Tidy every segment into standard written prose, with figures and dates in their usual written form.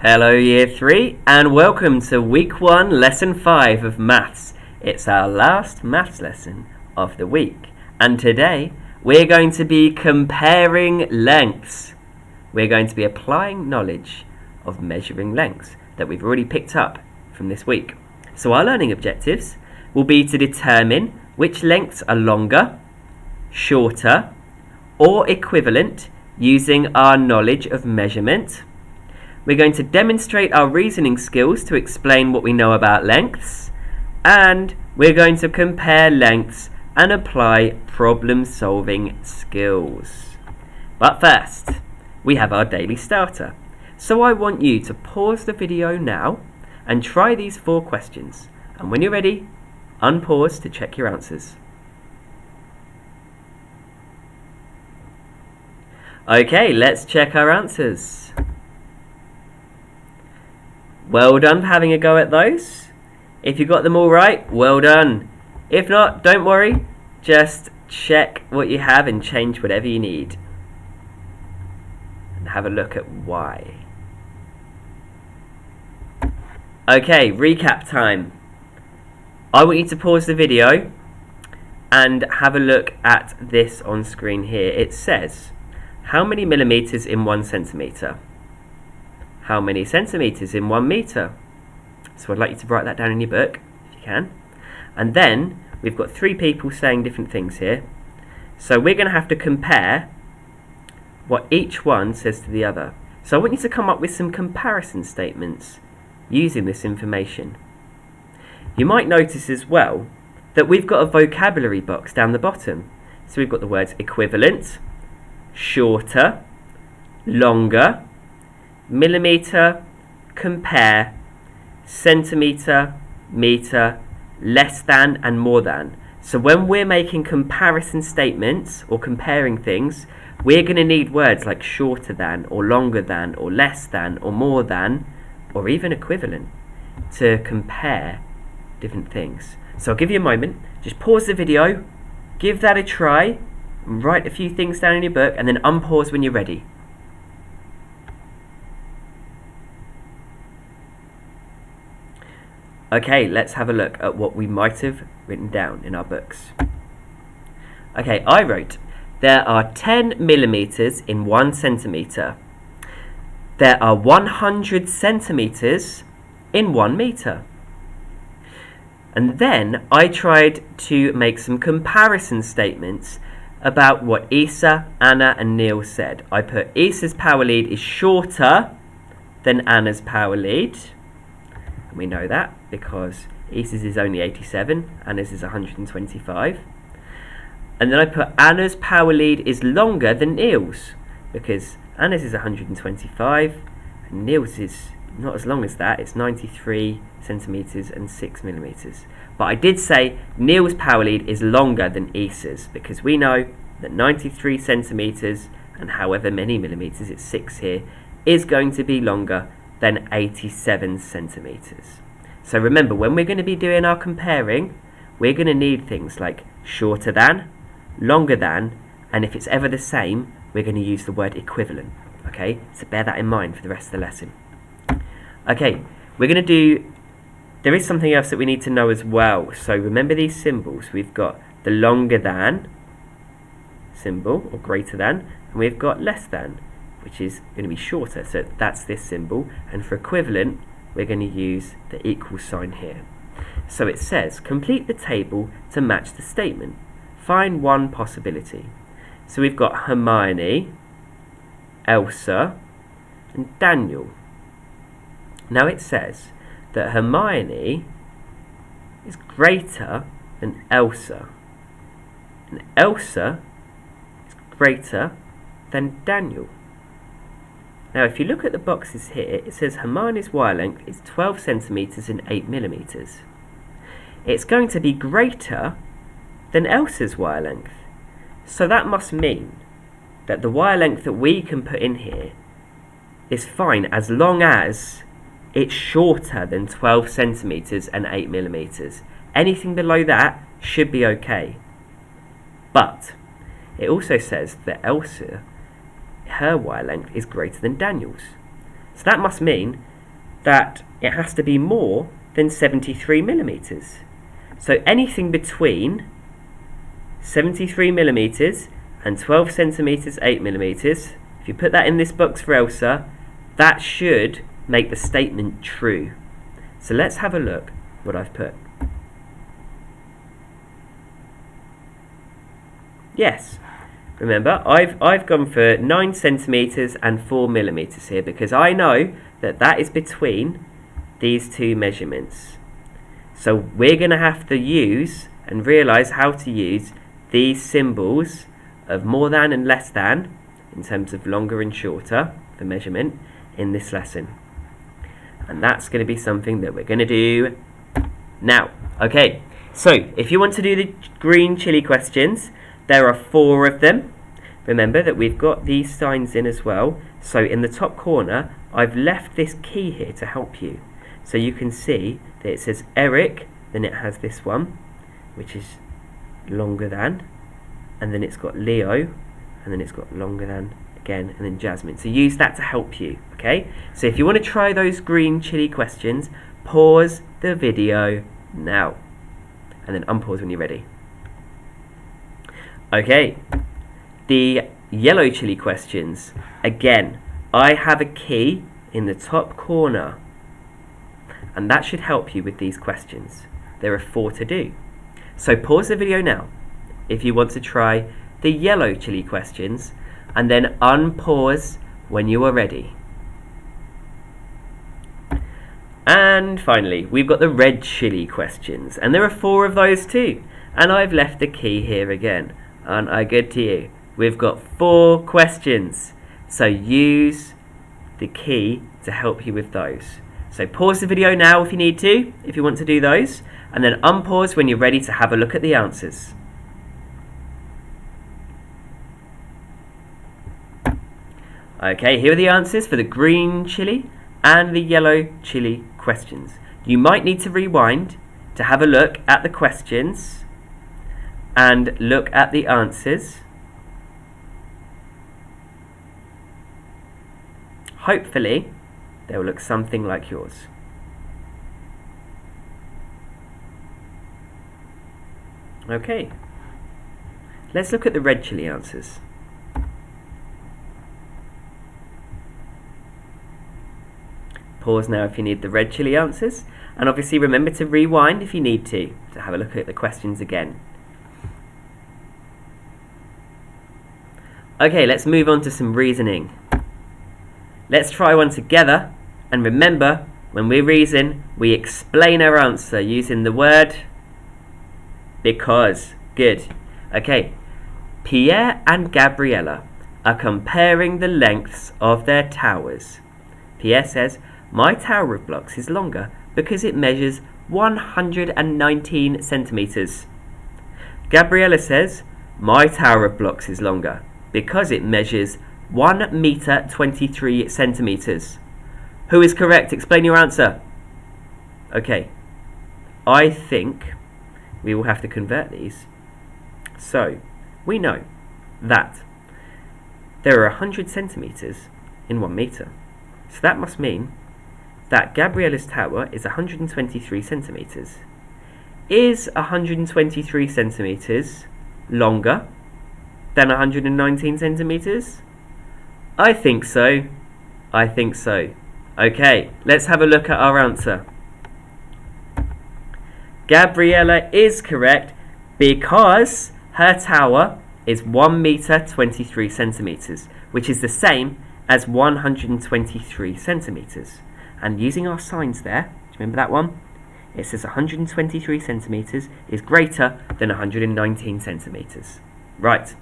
Hello Year 3 and welcome to Week 1 Lesson 5 of Maths. It's our last maths lesson of the week and today we're going to be comparing lengths. We're going to be applying knowledge of measuring lengths that we've already picked up from this week. So our learning objectives will be to determine which lengths are longer, shorter or equivalent using our knowledge of measurement. We're going to demonstrate our reasoning skills to explain what we know about lengths, and we're going to compare lengths and apply problem-solving skills. But first, we have our daily starter. So I want you to pause the video now and try these 4 questions. And when you're ready, unpause to check your answers. Okay, let's check our answers. Well done for having a go at those. If you got them all right, well done. If not, don't worry. Just check what you have and change whatever you need. And have a look at why. Okay, recap time. I want you to pause the video and have a look at this on screen here. It says, how many millimeters in 1 centimeter? How many centimeters in 1 meter? So I'd like you to write that down in your book, if you can. And then we've got 3 people saying different things here. So we're going to have to compare what each one says to the other. So I want you to come up with some comparison statements using this information. You might notice as well that we've got a vocabulary box down the bottom. So we've got the words equivalent, shorter, longer, millimeter, compare, centimeter, meter, less than and more than. So when we're making comparison statements or comparing things, we're going to need words like shorter than or longer than or less than or more than or even equivalent to compare different things. So I'll give you a moment, just pause the video, give that a try, and write a few things down in your book and then unpause when you're ready. Okay, let's have a look at what we might have written down in our books. Okay, I wrote, there are 10 millimeters in 1 centimeter. There are 100 centimeters in 1 meter. And then I tried to make some comparison statements about what Isa, Anna and Neil said. I put Isa's power lead is shorter than Anna's power lead. And we know that because Isa's is only 87, Anna's is 125. And then I put Anna's power lead is longer than Neil's because Anna's is 125 and Neil's is not as long as that, it's 93 centimeters and 6 millimeters. But I did say Neil's power lead is longer than Isa's because we know that 93 centimeters and however many millimeters, it's 6 here, is going to be longer than 87 centimeters. So remember, when we're going to be doing our comparing, we're going to need things like shorter than, longer than, and if it's ever the same, we're going to use the word equivalent. Okay, so bear that in mind for the rest of the lesson. Okay, we're going to do, there is something else that we need to know as well. So remember these symbols. We've got the longer than symbol, or greater than, and we've got less than, which is going to be shorter. So that's this symbol. And for equivalent, we're going to use the equal sign here. So it says, complete the table to match the statement. Find one possibility. So we've got Hermione, Elsa, and Daniel. Now it says that Hermione is greater than Elsa. And Elsa is greater than Daniel. Now if you look at the boxes here, it says Hermione's wire length is 12 centimeters and 8 millimeters. It's going to be greater than Elsa's wire length. So that must mean that the wire length that we can put in here is fine as long as it's shorter than 12 centimeters and 8 millimeters. Anything below that should be okay. But it also says that Elsa, her wire length is greater than Daniel's. So that must mean that it has to be more than 73 millimeters. So anything between 73 millimeters and 12 centimeters 8 millimeters, if you put that in this box for Elsa, that should make the statement true. So let's have a look what I've put. Yes, remember I've gone for 9 centimeters and 4 millimeters here because I know that that is between these two measurements. So we're going to have to use and realize how to use these symbols of more than and less than in terms of longer and shorter for measurement in this lesson. And that's going to be something that we're going to do now. Okay, so if you want to do the green chili questions, there are 4 of them. Remember that we've got these signs in as well. So in the top corner, I've left this key here to help you. So you can see that it says Eric, then it has this one, which is longer than, and then it's got Leo, and then it's got longer than again, and then Jasmine. So use that to help you, okay? So if you want to try those green chili questions, pause the video now, and then unpause when you're ready. Okay, the yellow chili questions. Again, I have a key in the top corner, and that should help you with these questions. There are 4 to do. So pause the video now if you want to try the yellow chili questions, and then unpause when you are ready. And finally, we've got the red chili questions, and there are 4 of those too. And I've left the key here again. Aren't I good to you? We've got 4 questions, so use the key to help you with those. So pause the video now if you need to, if you want to do those, and then unpause when you're ready to have a look at the answers. Okay, here are the answers for the green chili and the yellow chili questions. You might need to rewind to have a look at the questions and look at the answers. Hopefully, they will look something like yours. Okay, let's look at the red chili answers. Pause now if you need the red chili answers, and obviously remember to rewind if you need to have a look at the questions again. Okay, let's move on to some reasoning. Let's try one together, and remember, when we reason, we explain our answer using the word because. Good. Okay, Pierre and Gabriella are comparing the lengths of their towers. Pierre says, my tower of blocks is longer because it measures 119 centimeters. Gabriella says, my tower of blocks is longer because it measures 1 meter 23 centimeters. Who is correct? Explain your answer. Okay, I think we will have to convert these. So, we know that there are 100 centimeters in 1 meter. So that must mean that Gabriella's tower is 123 centimeters. Is 123 centimeters longer than 119 centimeters? I think so. I think so. Okay, let's have a look at our answer. Gabriella is correct because her tower is 1 meter 23 centimeters, which is the same as 123 centimeters. And using our signs there, do you remember that one? It says 123 centimeters is greater than 119 centimeters. Right,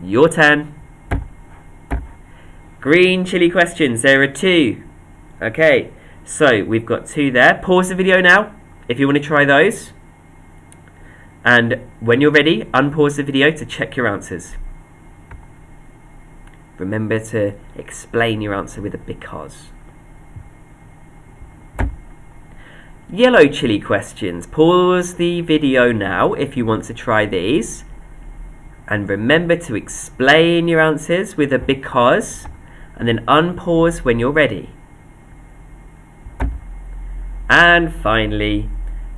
your turn. Green chili questions, there are 2. Okay, so we've got 2 there. Pause the video now if you want to try those. And when you're ready, unpause the video to check your answers. Remember to explain your answer with a because. Yellow chili questions. Pause the video now if you want to try these. And remember to explain your answers with a because, and then unpause when you're ready. And finally,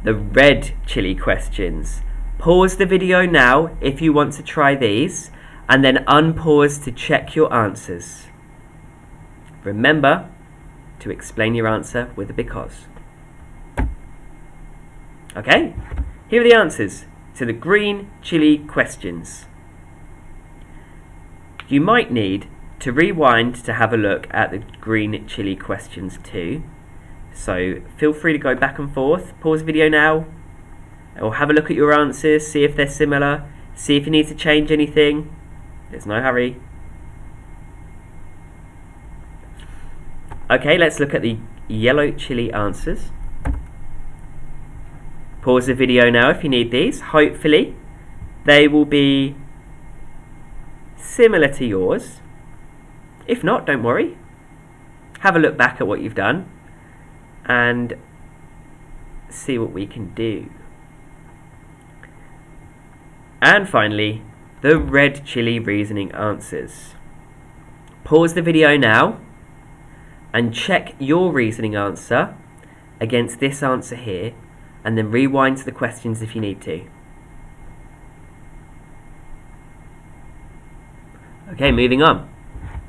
the red chili questions. Pause the video now if you want to try these, and then unpause to check your answers. Remember to explain your answer with a because. Okay, here are the answers to the green chili questions. You might need to rewind to have a look at the green chili questions too. So feel free to go back and forth, pause the video now, or have a look at your answers, see if they're similar, see if you need to change anything. There's no hurry. Okay, let's look at the yellow chili answers. Pause the video now if you need these. Hopefully they will be similar to yours. If not, don't worry. Have a look back at what you've done and see what we can do. And finally, the red chili reasoning answers. Pause the video now and check your reasoning answer against this answer here, and then rewind to the questions if you need to. Okay, moving on.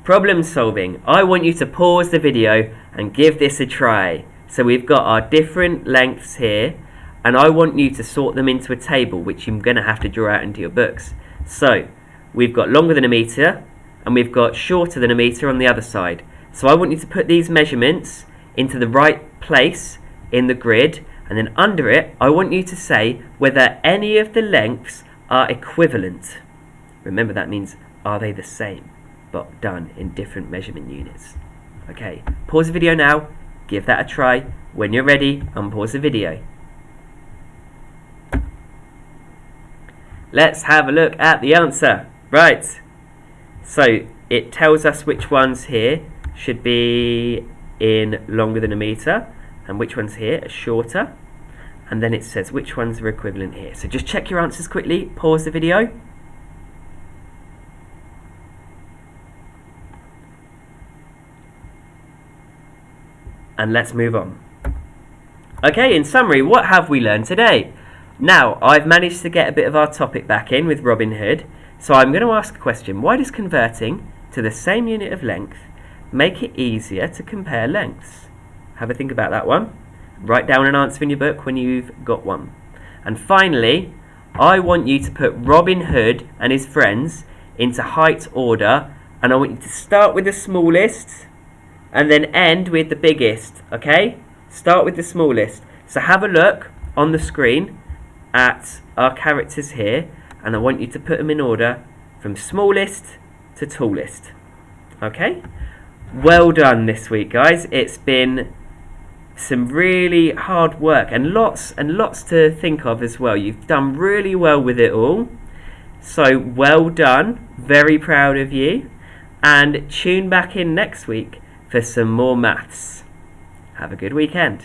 Problem solving. I want you to pause the video and give this a try. So we've got our different lengths here, and I want you to sort them into a table, which you're going to have to draw out into your books. So we've got longer than a metre, and we've got shorter than a metre on the other side. So I want you to put these measurements into the right place in the grid, and then under it I want you to say whether any of the lengths are equivalent. Remember, that means are they the same, but done in different measurement units. Okay, pause the video now, give that a try. When you're ready, unpause the video. Let's have a look at the answer. Right, so it tells us which ones here should be in longer than a metre and which ones here are shorter, and then it says which ones are equivalent here. So just check your answers quickly, pause the video. And let's move on. Okay, in summary, what have we learned today? Now, I've managed to get a bit of our topic back in with Robin Hood, so I'm going to ask a question. Why does converting to the same unit of length make it easier to compare lengths? Have a think about that one. Write down an answer in your book when you've got one. And finally, I want you to put Robin Hood and his friends into height order, and I want you to start with the smallest and then end with the biggest, okay? Start with the smallest. So have a look on the screen at our characters here, and I want you to put them in order from smallest to tallest. Okay? Well done this week, guys. It's been some really hard work and lots to think of as well. You've done really well with it all. So well done. Very proud of you. And tune back in next week for some more maths. Have a good weekend.